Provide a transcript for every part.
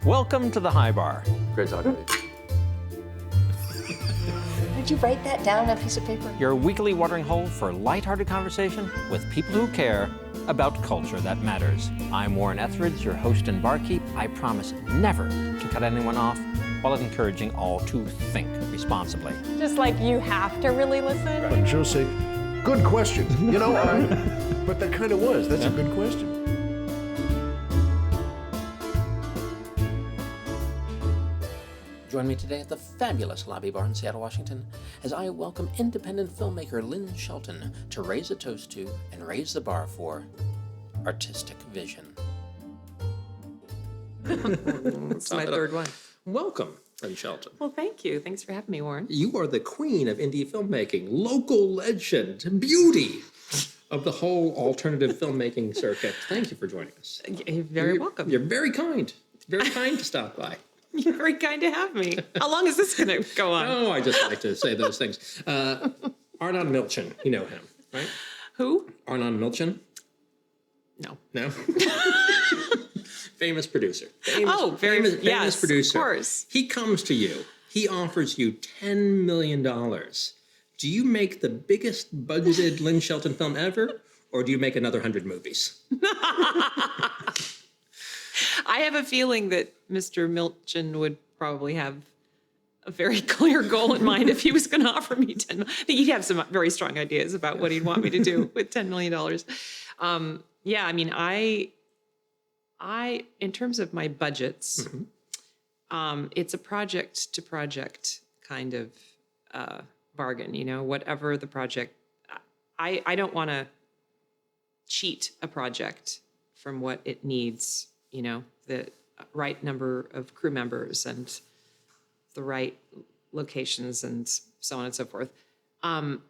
Welcome to the High Bar. Great talking to you. Did you write that down on a piece of paper? Your weekly watering hole for lighthearted conversation with people who care about culture that matters. I'm Warren Etheredge, your host and barkeep. I promise never to cut anyone off while encouraging all to think responsibly. Just like you have to really listen. But Josie, good question. You know, but that kind of was. That's a good question. Join me today at the fabulous Lobby Bar in Seattle, Washington, as I welcome independent filmmaker Lynn Shelton to raise a toast to and raise the bar for artistic vision. It's my third one. Welcome, Lynn Shelton. Well, thank you. Thanks for having me, Warren. You are the queen of indie filmmaking, local legend, beauty of the whole alternative filmmaking circuit. Thank you for joining us. You're very welcome. You're very kind. It's very kind to stop by. You're very kind to have me. How long is this going to go on? Oh, I just like to say those things. Arnon Milchan, you know him, right? Who? Arnon Milchan? No. No? Famous producer. Famous producer. Of course. He comes to you. He offers you $10 million. Do you make the biggest budgeted Lynn Shelton film ever, or do you make another 100 movies? I have a feeling that Mr. Milchan would probably have a very clear goal in mind if he was going to offer me $10 million. I think he'd have some very strong ideas about what he'd want me to do with $10 million. Yeah, I mean, I, in terms of my budgets, it's a project to project kind of bargain, you know, whatever the project. I don't want to cheat a project from what it needs, you know, the right number of crew members and the right locations and so on and so forth. And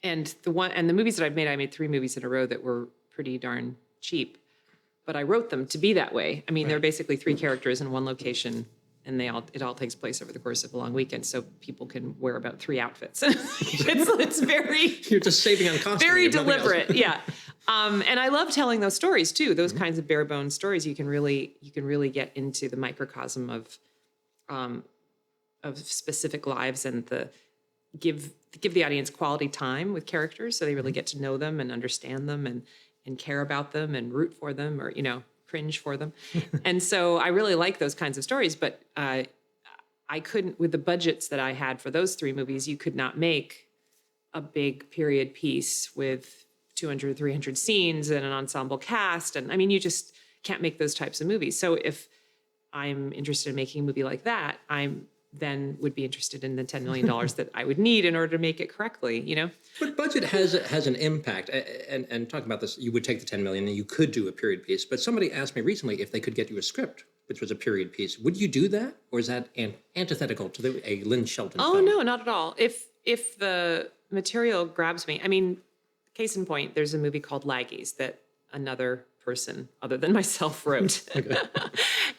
the movies that I made 3 movies in a row that were pretty darn cheap, but I wrote them to be that way. I mean, they're basically 3 characters in one location, and it all takes place over the course of a long weekend, so people can wear about 3 outfits. it's very... You're just saving on costume. Very deliberate, yeah. And I love telling those stories too. Those kinds of bare bones stories. You can really get into the microcosm of specific lives and give the audience quality time with characters, so they really get to know them and understand them and care about them and root for them, or, you know, cringe for them. And so I really like those kinds of stories, but I couldn't, with the budgets that I had for those 3 movies, you could not make a big period piece with 200, 300 scenes and an ensemble cast. And I mean, you just can't make those types of movies. So if I'm interested in making a movie like that, I'm then would be interested in the $10 million that I would need in order to make it correctly, you know? But budget has an impact. And talking about this, you would take the $10 million and you could do a period piece. But somebody asked me recently if they could get you a script, which was a period piece. Would you do that? Or is that antithetical to a Lynn Shelton film? Oh, no, not at all. If the material grabs me, I mean, case in point, there's a movie called Laggies that another person other than myself wrote.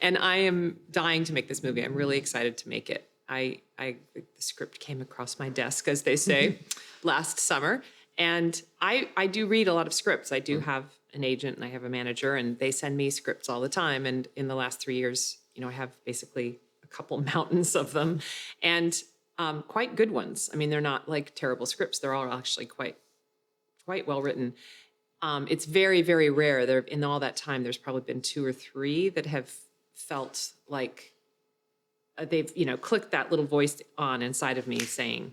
And I am dying to make this movie. I'm really excited to make it. The script came across my desk, as they say, last summer. And I do read a lot of scripts. I do have an agent and I have a manager, and they send me scripts all the time. And in the last 3 years, you know, I have basically a couple mountains of them, and quite good ones. I mean, they're not like terrible scripts. They're all actually quite well written. It's very, very rare. There, in all that time, there's probably been 2 or 3 that have felt like they've, you know, clicked that little voice on inside of me saying,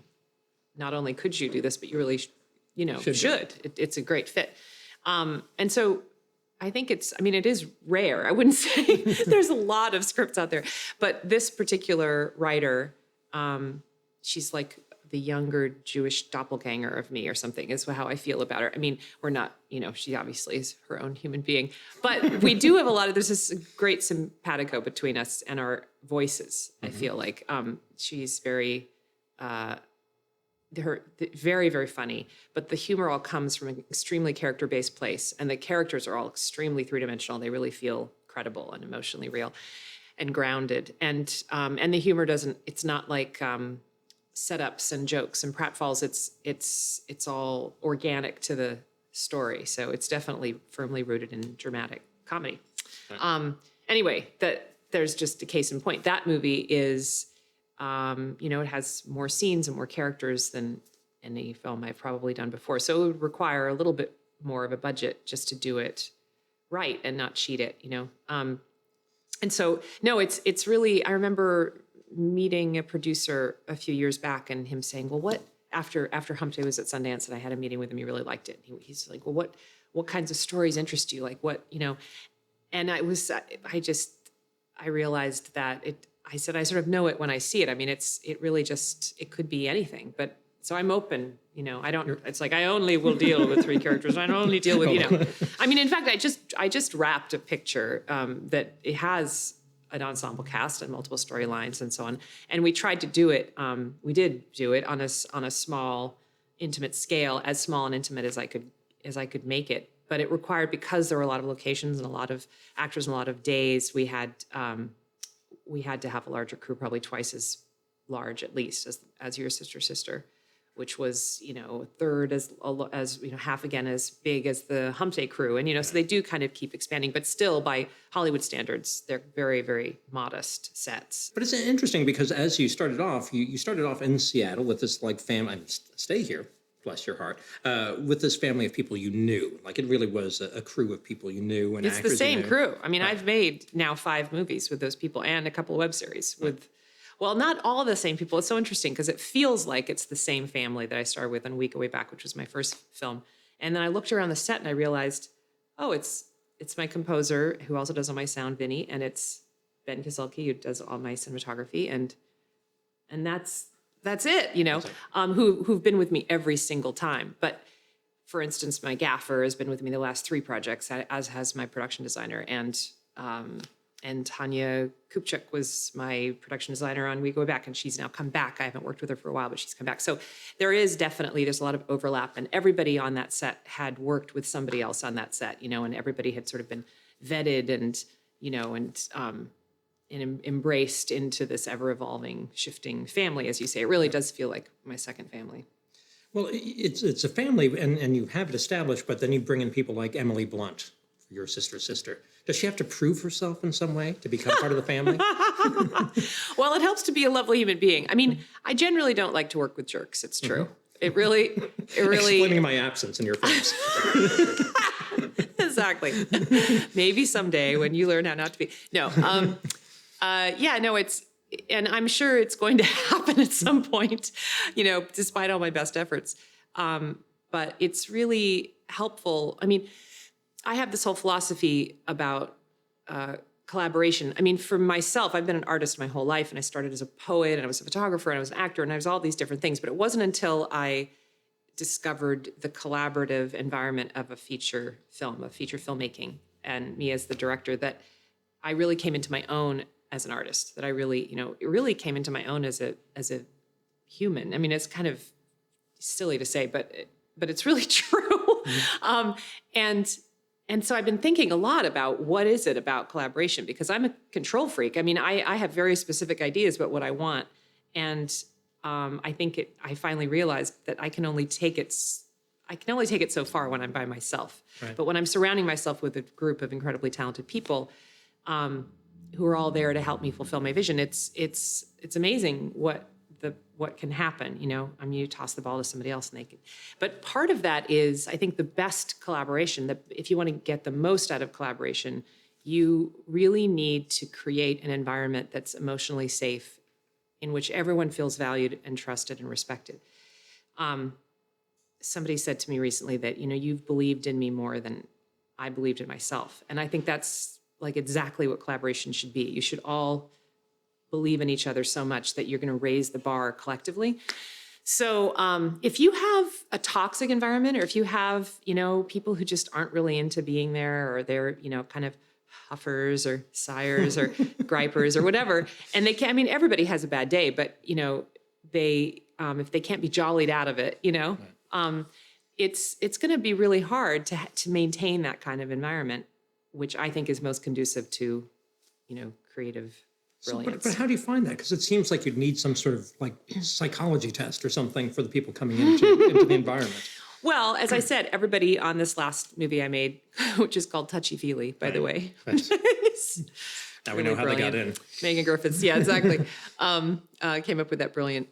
not only could you do this, but you really, should. It's a great fit. And so I think it is rare. I wouldn't say there's a lot of scripts out there, but this particular writer, she's like the younger Jewish doppelganger of me or something, is how I feel about her. I mean, we're not, you know, she obviously is her own human being, but we do have there's this great simpatico between us and our voices. I feel like she's very, very, very funny, but the humor all comes from an extremely character-based place, and the characters are all extremely 3-dimensional. They really feel credible and emotionally real and grounded. And the humor it's not like, setups and jokes and pratfalls. It's all organic to the story. So it's definitely firmly rooted in dramatic comedy. Anyway, there's just a case in point. That movie is, it has more scenes and more characters than any film I've probably done before. So it would require a little bit more of a budget just to do it right and not cheat it, And so, no, it's really, I remember meeting a producer a few years back and him saying, well, after Humpday was at Sundance and I had a meeting with him, he really liked it. He's like, well, what kinds of stories interest you? Like what, and I realized that I said, I sort of know it when I see it. I mean, it really just, it could be anything, but so I'm open, it's like, I only will deal with 3 characters. I only deal with, I mean, in fact, I just wrapped a picture that it has an ensemble cast and multiple storylines and so on. And we tried to do it. We did do it on a small, intimate scale, as small and intimate as I could make it. But it required, because there were a lot of locations and a lot of actors and a lot of days, we had to have a larger crew, probably twice as large at least as Your Sister, which was, a third as half again as big as the Humpday crew. And, so they do kind of keep expanding, but still by Hollywood standards, they're very, very modest sets. But it's interesting because as you started off, you started off in Seattle with this family, stay here, bless your heart, with this family of people you knew. Like it really was a crew of people you knew and it's actors the same you knew. crew. I mean, right. I've made now 5 movies with those people and a couple of web series with, well, not all the same people. It's so interesting because it feels like it's the same family that I started with on Week Away Back, which was my first film. And then I looked around the set and I realized, oh, it's my composer who also does all my sound, Vinny, and it's Ben Kaselke who does all my cinematography, and that's it, who've been with me every single time. But for instance, my gaffer has been with me the last 3 projects, as has my production designer, and Tanya Kupchak was my production designer on We Go Back, and she's now come back. I haven't worked with her for a while, but she's come back. So there's a lot of overlap, and everybody on that set had worked with somebody else on that set, and everybody had sort of been vetted and embraced into this ever-evolving, shifting family, as you say. It really does feel like my second family. Well, it's a family, and you have it established, but then you bring in people like Emily Blunt, Your Sister. Does she have to prove herself in some way to become part of the family? Well, it helps to be a lovely human being. I mean, I generally don't like to work with jerks. It's true. Mm-hmm. It really. Explaining my absence in your films. Exactly. Maybe someday when you learn how not to be. No. It's, and I'm sure it's going to happen at some point, despite all my best efforts. But it's really helpful. I mean, I have this whole philosophy about collaboration. I mean, for myself, I've been an artist my whole life, and I started as a poet, and I was a photographer, and I was an actor, and I was all these different things. But it wasn't until I discovered the collaborative environment of a feature film, of feature filmmaking, and me as the director, that I really came into my own as an artist. That I really, it really came into my own as a human. I mean, it's kind of silly to say, but it's really true. Mm-hmm. And so I've been thinking a lot about what is it about collaboration, because I'm a control freak. I mean, I have very specific ideas about what I want. And I think I finally realized that I can only take it so far when I'm by myself. Right. But when I'm surrounding myself with a group of incredibly talented people who are all there to help me fulfill my vision, it's amazing what can happen, I mean, you toss the ball to somebody else and they can. But part of that is, I think, the best collaboration, that if you want to get the most out of collaboration, you really need to create an environment that's emotionally safe, in which everyone feels valued and trusted and respected. Somebody said to me recently that, you've believed in me more than I believed in myself. And I think that's like exactly what collaboration should be. You should all believe in each other so much that you're going to raise the bar collectively. So if you have a toxic environment, or if you have, people who just aren't really into being there, or they're, kind of huffers or sighers or gripers or whatever, and they can't, I mean, everybody has a bad day, but, they, if they can't be jollied out of it, right. It's going to be really hard to maintain that kind of environment, which I think is most conducive to, creative brilliance. But how do you find that? Because it seems like you'd need some sort of psychology test or something for the people coming into the environment. Well, as I said, everybody on this last movie I made, which is called Touchy Feely, by the way. Right. Now we know how they got in. Megan Griffiths, yeah, exactly. Came up with that brilliant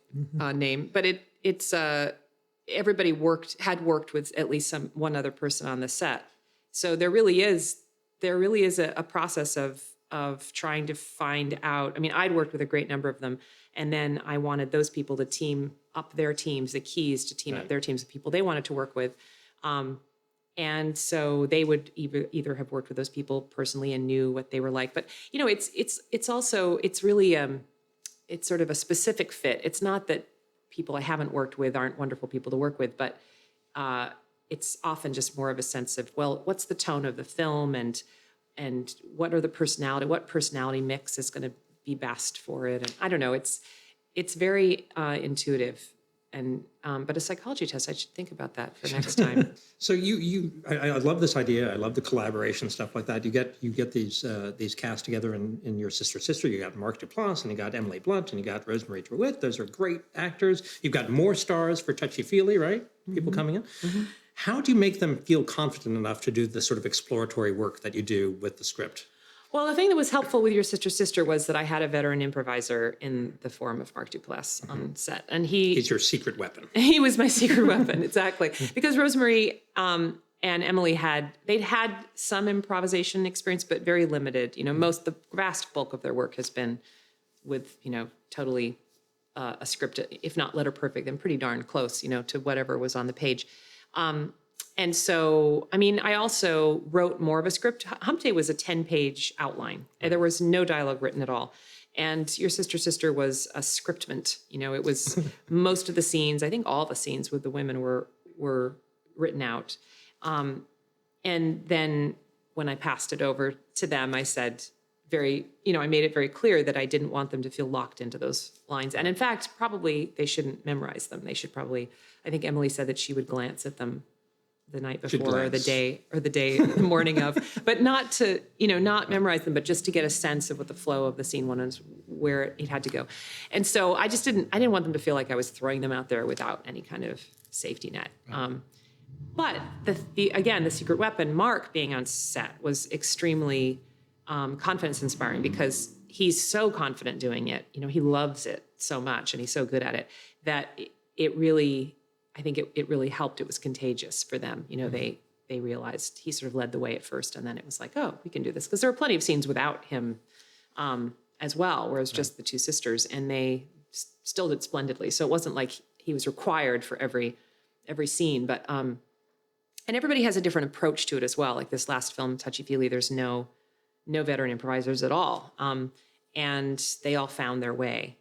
name. But it's everybody had worked with at least one other person on the set. So there really is a process of trying to find out. I mean, I'd worked with a great number of them, and then I wanted those people to team up their teams, the keys to team up their teams of people they wanted to work with. And so they would either have worked with those people personally and knew what they were like. But, you know, it's also, it's really, it's sort of a specific fit. It's not that people I haven't worked with aren't wonderful people to work with, but it's often just more of a sense of, well, what's the tone of the film and what personality mix is going to be best for it. And I don't know, it's very intuitive. And but a psychology test, I should think about that for next time. So I love this idea. I love the collaboration, stuff like that. You get these casts together in your sister. You got Mark Duplass and you got Emily Blunt and you got Rosemarie Dewitt. Those are great actors. You've got more stars for Touchy Feely, right? People coming in. Mm-hmm. How do you make them feel confident enough to do the sort of exploratory work that you do with the script? Well, the thing that was helpful with your sister was that I had a veteran improviser in the form of Mark Duplass on set. And he's your secret weapon. He was my secret weapon, exactly. Because Rosemarie and Emily they'd had some improvisation experience, but very limited. You know, the vast bulk of their work has been with, you know, totally a script, if not letter perfect, then pretty darn close, you know, to whatever was on the page. And so, I mean, I also wrote more of a script. Humpday was a 10-page outline. And there was no dialogue written at all. And your sister was a scriptment. You know, it was most of the scenes, I think all the scenes with the women were written out. And then when I passed it over to them, I said I made it very clear that I didn't want them to feel locked into those lines. And in fact, probably they shouldn't memorize them. They should probably, I think Emily said that she would glance at them the night before or the morning of, but not to, not memorize them, but just to get a sense of what the flow of the scene was, where it had to go. And so I didn't want them to feel like I was throwing them out there without any kind of safety net. But the secret weapon, Mark being on set, was extremely confidence inspiring because he's so confident doing it. You know, he loves it so much and he's so good at it that it really helped. It was contagious for them. You know, they realized he sort of led the way at first, and then it was like, oh, we can do this. Because there were plenty of scenes without him as well, where it was just the two sisters, and they still did splendidly. So it wasn't like he was required for every scene, but and everybody has a different approach to it as well. Like this last film, Touchy Feely, there's no veteran improvisers at all, and they all found their way,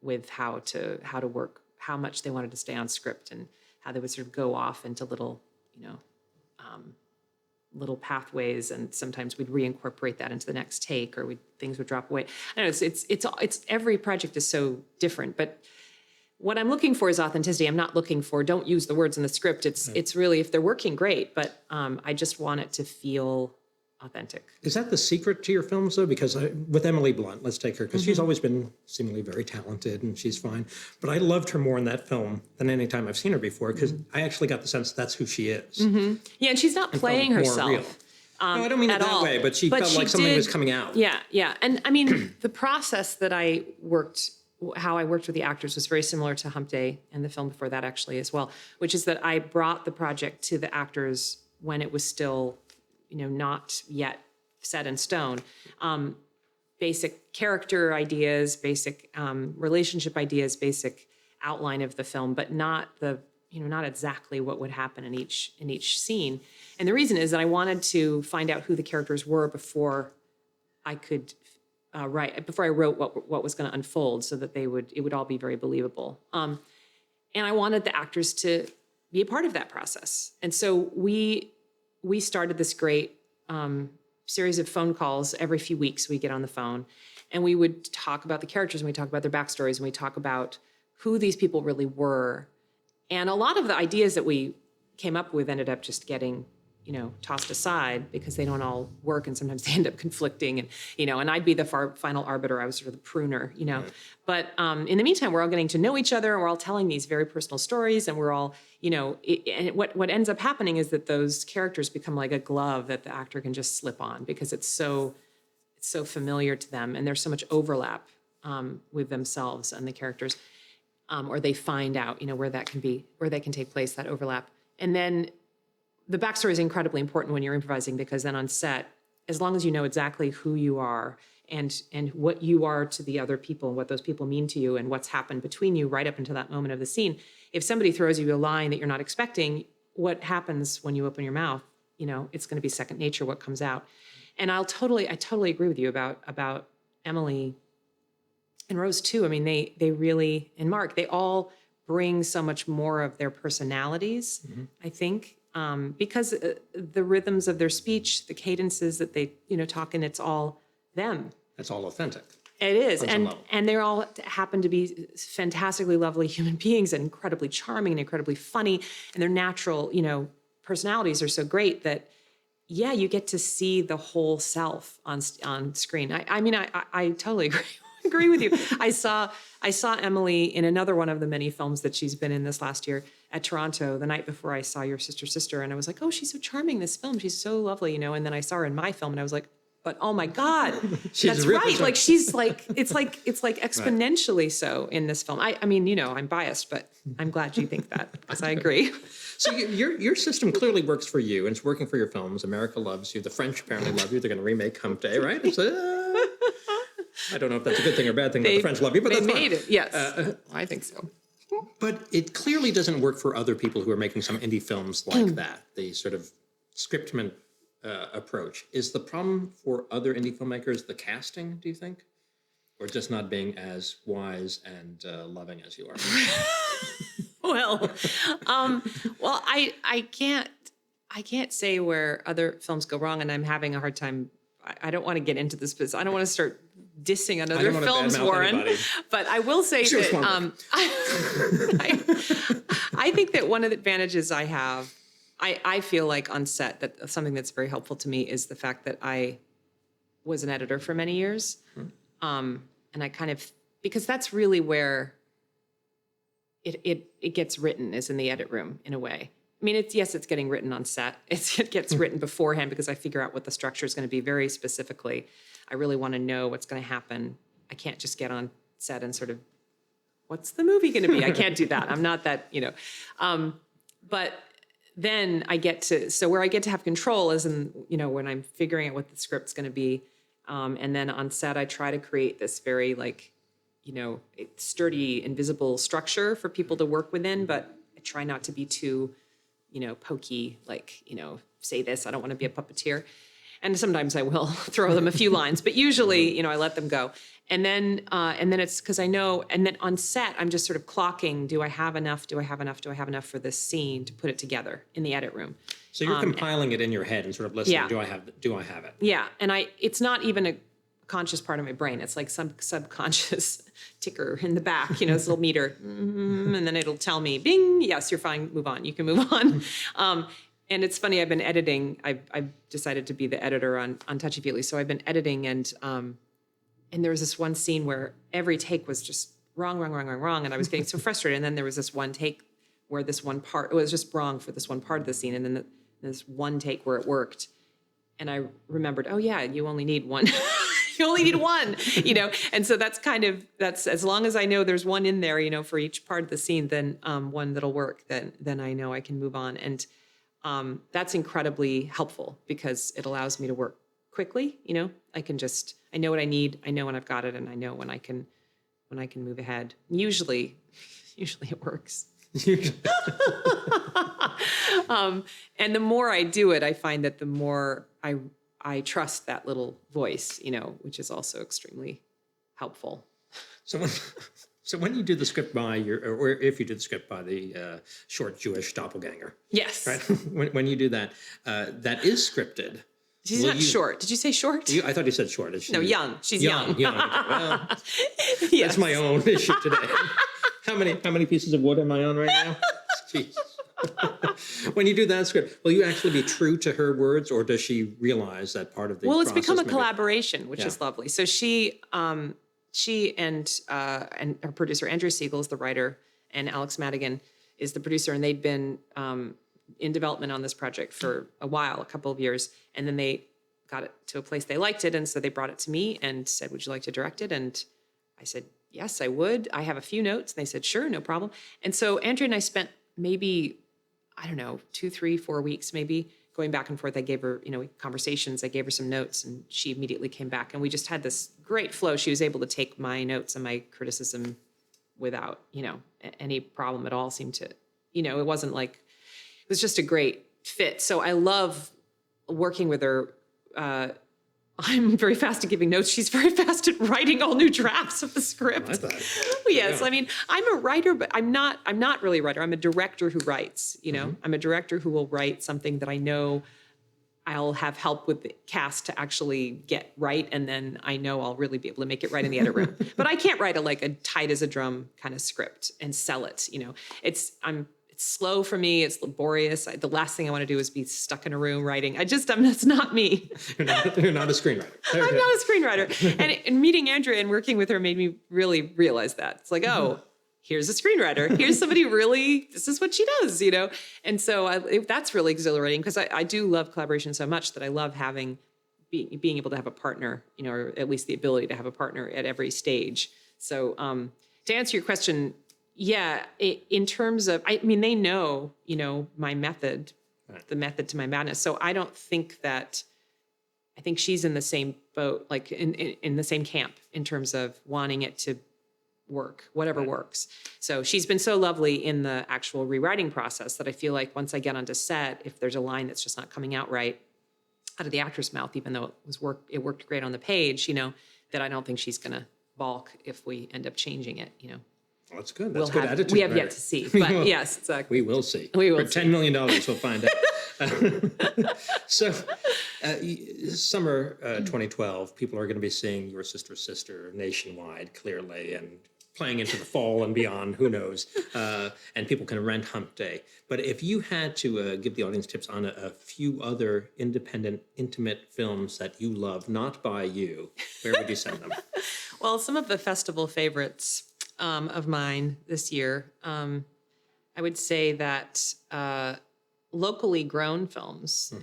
with how to work, how much they wanted to stay on script, and how they would sort of go off into little, little pathways, and sometimes we'd reincorporate that into the next take, or things would drop away. I don't know. It's every project is so different, but what I'm looking for is authenticity. I'm not looking for don't use the words in the script. It's really, if they're working, great, but I just want it to feel authentic. Is that the secret to your films, though? Because with Emily Blunt, let's take her, because she's always been seemingly very talented and she's fine. But I loved her more in that film than any time I've seen her before, because I actually got the sense that's who she is. Yeah, and she's not playing herself. No, I don't mean it that way, but she felt like something was coming out. Yeah. And I mean, the process that how I worked with the actors was very similar to Humpday and the film before that actually as well, which is that I brought the project to the actors when it was still not yet set in stone. Basic character ideas, basic relationship ideas, basic outline of the film, but not not exactly what would happen in each scene. And the reason is that I wanted to find out who the characters were before I could before I wrote what was going to unfold, so that it would all be very believable. And I wanted the actors to be a part of that process. And so we started this great series of phone calls. Every few weeks we get on the phone and we would talk about the characters, and we talk about their backstories, and we talk about who these people really were. And a lot of the ideas that we came up with ended up just getting tossed aside because they don't all work, and sometimes they end up conflicting, and I'd be the final arbiter. I was sort of the pruner, But in the meantime, we're all getting to know each other, and we're all telling these very personal stories, and we're all, and what ends up happening is that those characters become like a glove that the actor can just slip on, because it's so it's so familiar to them, and there's so much overlap with themselves and the characters, or they find out, where that can take place, that overlap. And then the backstory is incredibly important when you're improvising, because then on set, as long as you know exactly who you are and what you are to the other people, what those people mean to you, and what's happened between you right up until that moment of the scene, if somebody throws you a line that you're not expecting, what happens when you open your mouth? It's going to be second nature what comes out. And I totally agree with you about Emily and Rose too. I mean, they really, and Mark, they all bring so much more of their personalities, I think, because the rhythms of their speech, the cadences that they, talk in, it's all them. That's all authentic. It is. And they all happen to be fantastically lovely human beings and incredibly charming and incredibly funny. And their natural, personalities are so great that, yeah, you get to see the whole self on screen. I totally agree with you. I saw Emily in another one of the many films that she's been in this last year at Toronto the night before I saw Your Sister, and I was like, oh, she's so charming, this film. She's so lovely, and then I saw her in my film and I was like, but oh my God, that's right. Like she's like, it's like exponentially so in this film. I mean, I'm biased, but I'm glad you think that, because I agree. So your system clearly works for you, and it's working for your films. America loves you. The French apparently love you. They're going to remake Humpday, right? I don't know if that's a good thing or bad thing that the French love you, but that's fine. They made it, yes. I think so. But it clearly doesn't work for other people who are making some indie films like that, the sort of scriptment approach. Is the problem for other indie filmmakers the casting, do you think? Or just not being as wise and loving as you are? Well, I can't say where other films go wrong, and I'm having a hard time. I don't want to get into this business. I don't want to start dissing on other films, Warren. Anybody. But I will say that I think that one of the advantages I have, I feel like on set, that something that's very helpful to me is the fact that I was an editor for many years. And I kind of, because that's really where it gets written, is in the edit room in a way. I mean, it's getting written on set. It gets written beforehand because I figure out what the structure is going to be very specifically. I really want to know what's going to happen. I can't just get on set and sort of, what's the movie going to be? I can't do that. I'm not that, but then I get to, so where I get to have control is in, when I'm figuring out what the script's going to be. And then on set, I try to create this very sturdy, invisible structure for people to work within, but I try not to be too, pokey, say this, I don't want to be a puppeteer. And sometimes I will throw them a few lines, but usually, I let them go. And then it's because I know, and then on set, I'm just sort of clocking, do I have enough for this scene to put it together in the edit room? So you're compiling it in your head and sort of listening, yeah. do I have it? Yeah, and it's not even a conscious part of my brain. It's like some subconscious ticker in the back, this little meter, and then it'll tell me, bing, yes, you're fine, move on, you can move on. And it's funny, I've been editing, I've decided to be the editor on Touchy Feely, so I've been editing, and there was this one scene where every take was just wrong, and I was getting so frustrated, and then there was this one take where this one part, it was just wrong for this one part of the scene, and then this one take where it worked, and I remembered, oh yeah, you only need one. You only need one, and so that's as long as I know there's one in there, for each part of the scene, then one that'll work, then I know I can move on. And that's incredibly helpful because it allows me to work quickly. I know what I need, I know when I've got it, and I know when I can move ahead. Usually it works. And the more I do it, I find that the more I trust that little voice, which is also extremely helpful. So when you do the script by or if you do the script by the short Jewish doppelganger, yes, right? when you do that, that is scripted. She's not short. Did you say short? I thought you said short. No, young. She's young. Young. Okay. Well, yes. That's my own issue today. How many pieces of wood am I on right now? Jeez. When you do that script, will you actually be true to her words, or does she realize that part of the Well, it's process become a collaboration, which is lovely. So she and her producer, Andrew Siegel, is the writer, and Alex Madigan is the producer, and they'd been in development on this project for a while, a couple of years, and then they got it to a place they liked it. And so they brought it to me and said, would you like to direct it? And I said, yes, I would. I have a few notes. And they said, sure, no problem. And so Andrea and I spent maybe, I don't know, 2, 3, 4 weeks, maybe going back and forth. I gave her, conversations. I gave her some notes and she immediately came back. And we just had this great flow. She was able to take my notes and my criticism without, any problem at all. Seemed to, it wasn't like, it was just a great fit. So I love working with her. I'm very fast at giving notes. She's very fast at writing all new drafts of the script. I thought. Yes, Yeah. I mean, I'm a writer, but I'm not really a writer. I'm a director who writes, I'm a director who will write something that I know I'll have help with the cast to actually get right. And then I know I'll really be able to make it right in the edit room. But I can't write a tight as a drum kind of script and sell it. It's slow for me. It's laborious. The last thing I want to do is be stuck in a room writing. That's not me. You're not a screenwriter. I'm not a screenwriter. And meeting Andrea and working with her made me really realize that. It's like, oh, here's a screenwriter. Here's somebody this is what she does, And so that's really exhilarating because I do love collaboration so much that I love being able to have a partner, or at least the ability to have a partner at every stage. So to answer your question, yeah, in terms of, they know, my method, right, the method to my madness. So I think she's in the same boat, like in the same camp in terms of wanting it to work, whatever works. So she's been so lovely in the actual rewriting process that I feel like once I get onto set, if there's a line that's just not coming out right out of the actor's mouth, even though it worked great on the page, that I don't think she's going to balk if we end up changing it, Well, that's good. That's good attitude. We have yet to see, but yes, exactly. We will see. We will For $10 million, we'll find out. So, summer 2012, people are going to be seeing Your Sister's Sister nationwide, clearly, and playing into the fall and beyond, who knows, and people can rent Humpday. But if you had to give the audience tips on a few other independent, intimate films that you love, not by you, where would you send them? Well, some of the festival favorites of mine this year, I would say that locally grown films,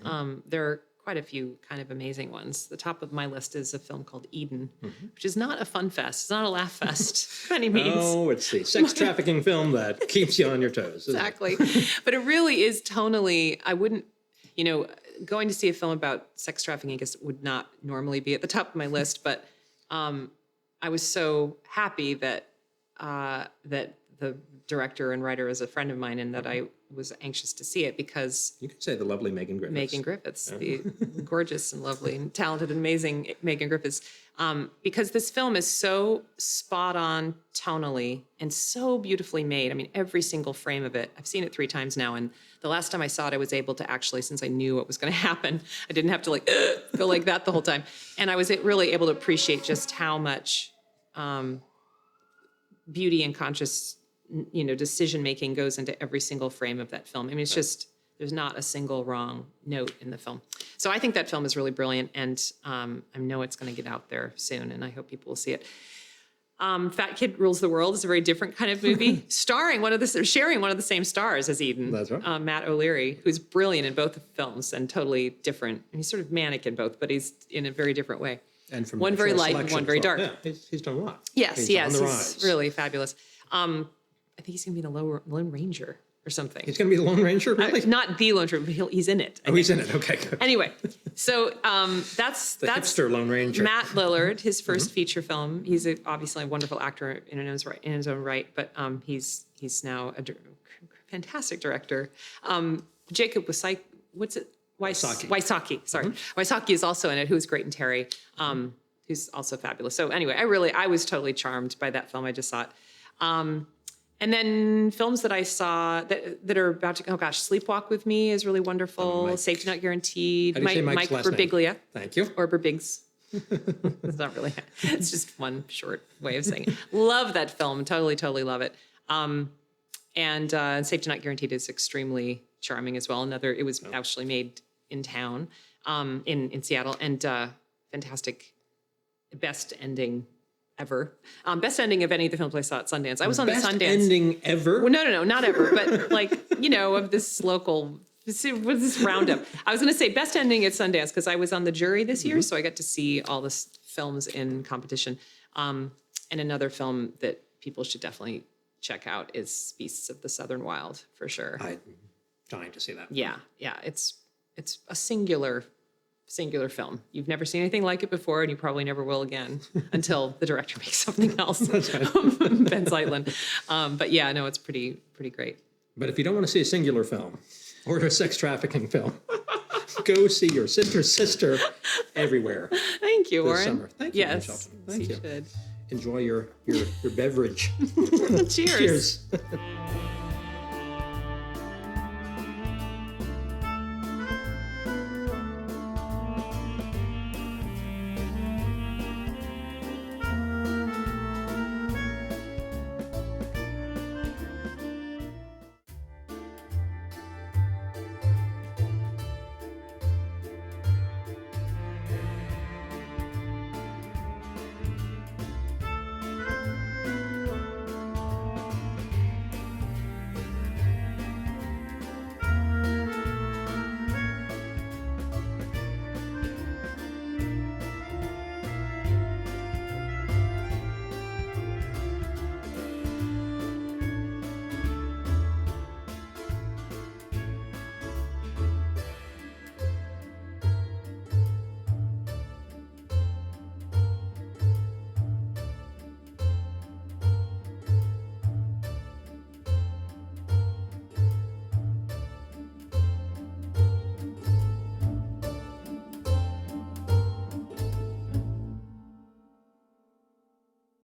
there are quite a few kind of amazing ones. The top of my list is a film called Eden, which is not a fun fest. It's not a laugh fest by any means. Oh, let's see. Sex trafficking film that keeps you on your toes. Exactly. But it really is tonally, I wouldn't, going to see a film about sex trafficking, I guess, would not normally be at the top of my list, but I was so happy that the director and writer is a friend of mine and that I was anxious to see it because... You could say the lovely Megan Griffiths. Megan Griffiths, the gorgeous and lovely and talented and amazing Megan Griffiths. Because this film is so spot on tonally and so beautifully made. I mean, every single frame of it. I've seen it 3 times now. And the last time I saw it, I was able to actually, since I knew what was going to happen, I didn't have to go like that the whole time. And I was really able to appreciate just how much beauty and conscious decision-making goes into every single frame of that film. I mean, it's just, there's not a single wrong note in the film. So I think that film is really brilliant, and I know it's going to get out there soon, and I hope people will see it. Fat Kid Rules the World is a very different kind of movie, sharing one of the same stars as Eden. That's right. Matt O'Leary, who's brilliant in both the films and totally different. And he's sort of manic in both, but he's in a very different way. And from one very light and one very dark. Yeah, he's done a lot. Yes, he's he's really fabulous. I think he's going to be the Lone Ranger or something. He's going to be the Lone Ranger, really? Not the Lone Ranger, but he's in it. He's in it. Okay, good. Anyway, so that's hipster Lone Ranger. Matt Lillard, his first feature film. He's obviously a wonderful actor in his own right, but he's now a fantastic director. Jacob Wysocki, Wysocki, sorry. Wysocki is also in it, who's great in Terry, who's also fabulous. So anyway, I was totally charmed by that film. I just saw it. And then films that I saw that are about to, Sleepwalk with Me is really wonderful. Safety Not Guaranteed. How do you say Mike's last Birbiglia. Name? Thank you. Or Birbigs. It's not really, it's just one short way of saying it. Love that film. Totally love it. And Safety Not Guaranteed is extremely charming as well. It was actually made in town, in Seattle, and fantastic, best ending ever. Best ending of any of the films I saw at Sundance. I was on the Sundance. Best ending ever? Well, no, not ever, but of this local See, what's this roundup? I was going to say best ending at Sundance because I was on the jury this year, so I got to see all the films in competition. And another film that people should definitely check out is Beasts of the Southern Wild, for sure. I'm dying to see that. Yeah, it's a singular film. You've never seen anything like it before, and you probably never will again until the director makes something else. Ben Zeitlin. But yeah, no, it's pretty great. But if you don't want to see a singular film or a sex trafficking film, go see your sister everywhere. Thank you, this Warren. summer. Thank you, Lynn Yes, Shelton. Thank you. should. Enjoy your beverage. Cheers. Cheers.